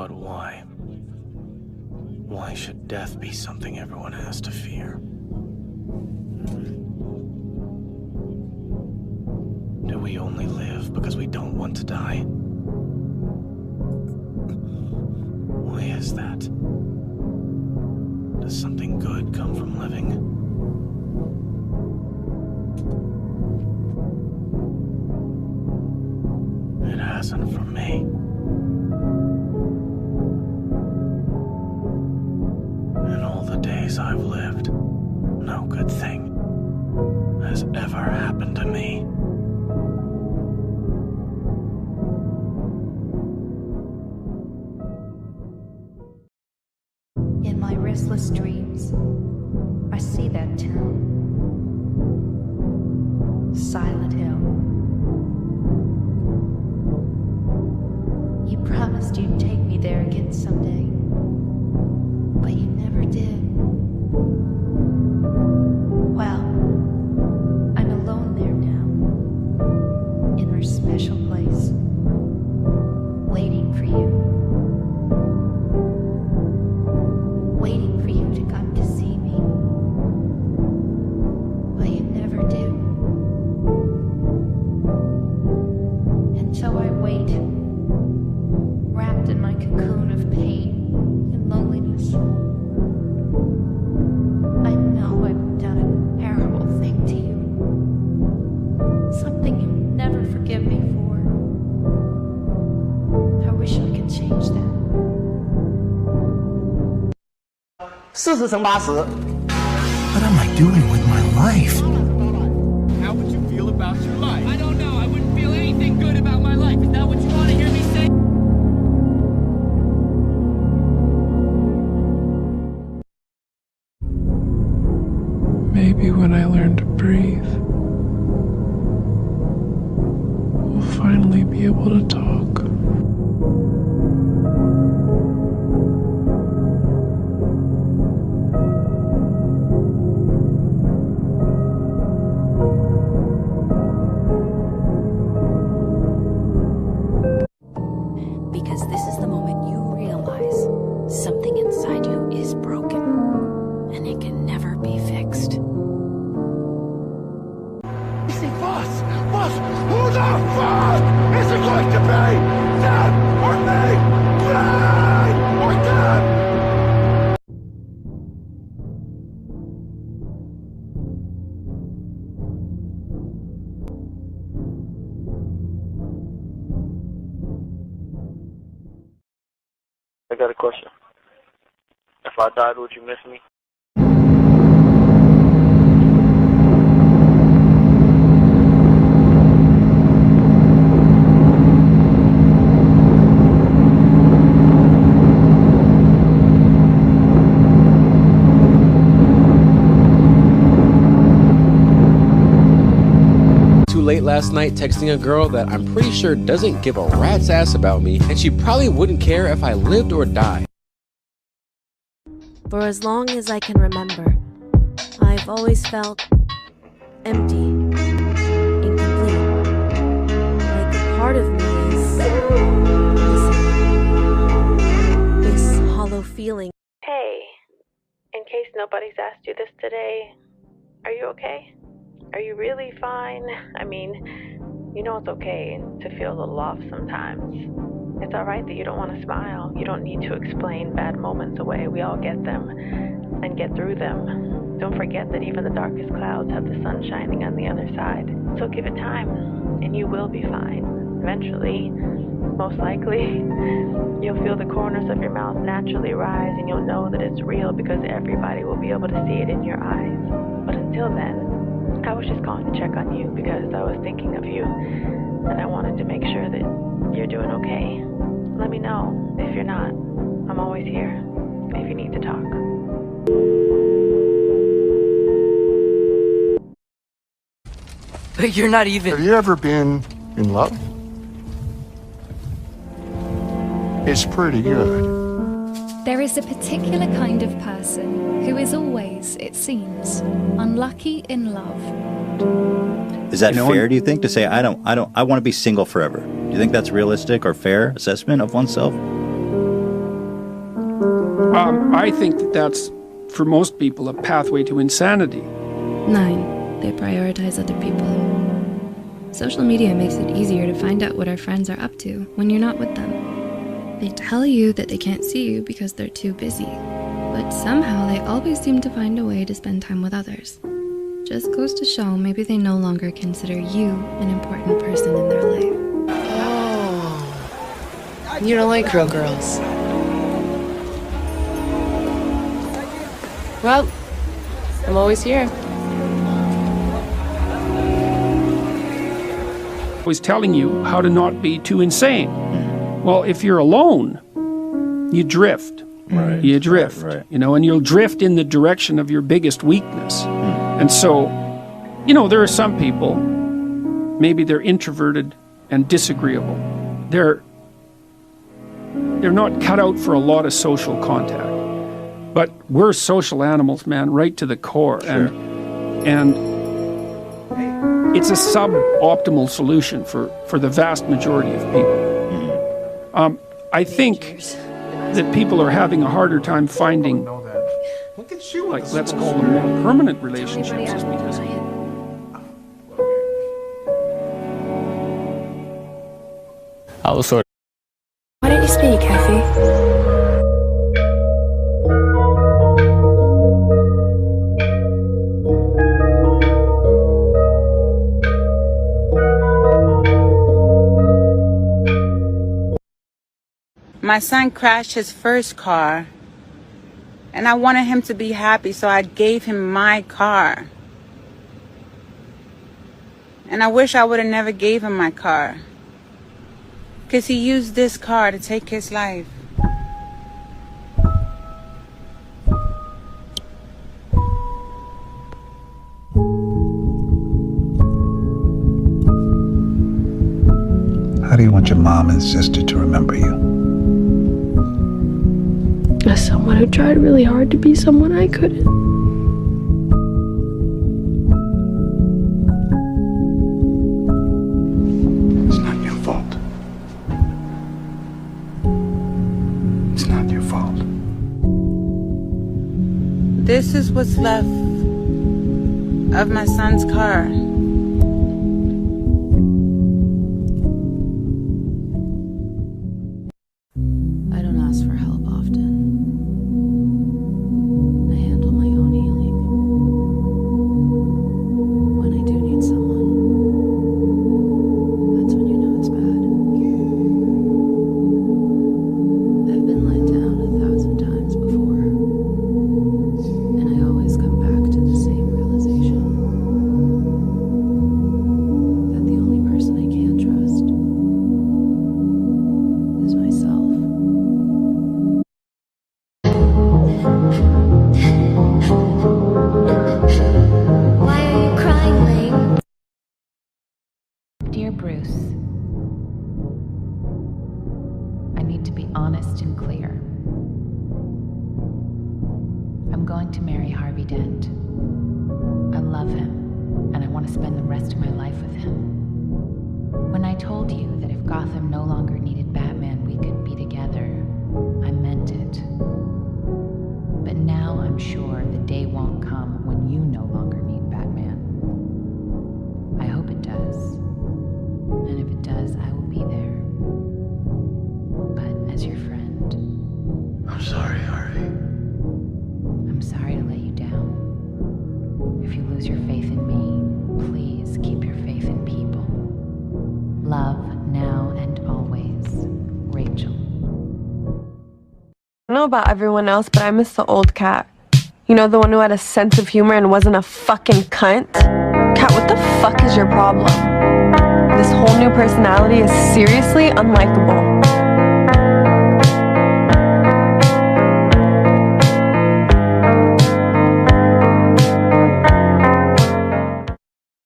But why? Why should death be something everyone has to fear? Do we only live because we don't want to die? Why is that? Does something good come from living? It hasn't for me. In all the days I've lived, no good thing has ever happened to me. In my restless dreams, I see that town. Silent Hill. You promised you'd take me there again someday, but you never did. Well, I'm alone there now, in our special place, waiting for you. Waiting for you to come to see me, but you never do. And so I wait, wrapped in my cocoon of pain and loneliness. I know I've done a terrible thing to you, something you never forgive me for. I wish I could change that. 40乘80。 What am I doing with my life? How would you feel about your life? I don't know. I wouldn't feel anything good about my life. Is that what you want to hear me say? Maybe when I learn to breathe, we'll finally be able to talk. Because this is the moment you realize something inside you is broken and it can never be fixed. Boss, who the fuck is it going to be? Them or me? Me or them? I got a question. If I died, would you miss me? Too late last night texting a girl that I'm pretty sure doesn't give a rat's ass about me, and she probably wouldn't care if I lived or died. For as long as I can remember, I've always felt empty, incomplete. Like a part of me is missing. This hollow feeling. Hey, in case nobody's asked you this today, are you okay? Are you really fine? I mean, you know it's okay to feel a little off sometimes. It's alright that you don't want to smile. You don't need to explain bad moments away. We all get them and get through them. Don't forget that even the darkest clouds have the sun shining on the other side. So give it time, and you will be fine. Eventually, most likely, you'll feel the corners of your mouth naturally rise, and you'll know that it's real because everybody will be able to see it in your eyes. But until then, I was just calling to check on you because I was thinking of you, and I wanted to make sure that you're doing okay. Let me know if you're not. I'm always here if you need to talk. You're not even... Have you ever been in love? It's pretty good. There is a particular kind of person who is always, it seems, unlucky in love. Is that fair, do you think, to say, I want to be single forever? Do you think that's realistic or fair assessment of oneself? I think that that's, for most people, a pathway to insanity. 9. They prioritize other people. Social media makes it easier to find out what our friends are up to when you're not with them. They tell you that they can't see you because they're too busy, but somehow they always seem to find a way to spend time with others. Just goes to show maybe they no longer consider you an important person in their life. Oh, you don't like real girls. Well, I'm always here. Always telling you how to not be too insane. Well, if you're alone, you drift. Right. You drift, Right. you know, and you'll drift in the direction of your biggest weakness. And so, you know, there are some people, maybe they're introverted and disagreeable. They're not cut out for a lot of social contact. But we're social animals, man, right to the core. Sure. And it's a suboptimal solution for the vast majority of people. I think that people are having a harder time finding, like, let's call them more permanent relationships, is because I was sort of. Why don't you speak, Effie? My son crashed his first car, and I wanted him to be happy, so I gave him my car. And I wish I would have never gave him my car, because he used this car to take his life. How do you want your mom and sister to remember you? As someone who tried really hard to be someone I couldn't. It's not your fault. It's not your fault. This is what's left of my son's car. I don't ask for help often. I handle my own healing. When I do need someone, that's when you know it's bad. I've been let down 1,000 times before, and I always come back to the same realization. That the only person I can trust is myself. Why are you crying, Lane? Dear Bruce, I need to be honest and clear. I'm going to marry Harvey Dent. I love him, and I want to spend the rest of my life with him. When I told you that if Gotham no longer needed Batman, we could be together, I meant it. But now I'm sure the day won't come when you no longer need Batman. I hope it does. And if it does, I will be there. But as your friend, I'm sorry, Harvey. I'm sorry to let you down. If you lose your faith in me, please keep your faith in people. Love now and always, Rachel. I don't know about everyone else, but I miss the old Cat. You know, the one who had a sense of humor and wasn't a fucking cunt? Cat, what the fuck is your problem? This whole new personality is seriously unlikable.